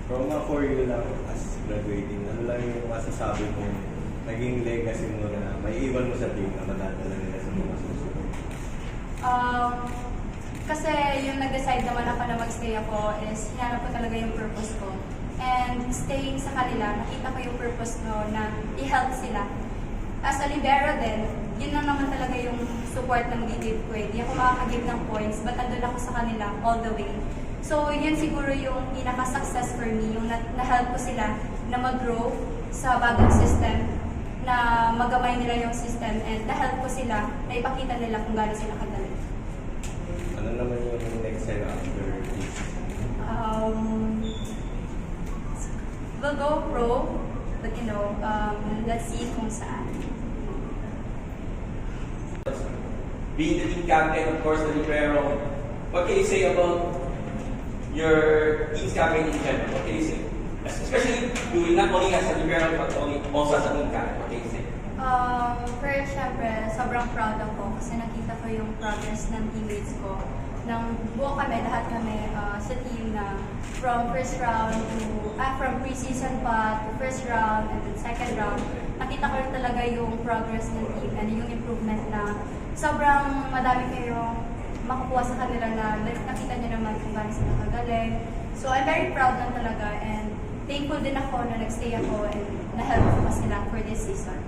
From a for you lang as graduating, ano lang yung masasabi mo, naging legacy mo na may iwan mo sa team na madadala nila sa mga susunod? Kasi yung nag-decide naman ako na mag-stay ako is hinanap ko talaga yung purpose ko. And staying sa kanila, nakita ko yung purpose ko na i-help sila. As a libero din, yun na naman talaga yung support na mag-give ko. Hindi ako makaka-give ng points, but andun ako sa kanila all the way. So, yun siguro yung pinaka-success for me, yung na-help ko sila na mag-grow sa bagong system, na magamay nila yung system, and na-help ko sila na ipakita nila kung gaano sila kagaling. Ano naman yung next year after this? We'll go pro, but let's see kung saan. Being the team captain, of course, the libero, what can you say about your team's captain in general? What can you say? Especially doing not only as a libero, but also as a team captain. What can you say? First, syempre, sobrang proud ako kasi nakita ko yung progress ng teammates ko. Nang buo kami, lahat kami sa team na from first round from preseason pa to first round and then second round, nakita ko rin talaga yung progress ng team and yung improvement na sobrang madami kayong makukuha sa kanila na nakita nyo naman kung gaano sila kagaling. So I'm very proud lang talaga and thankful din ako na nagstay ako and na-help ko sila for this season.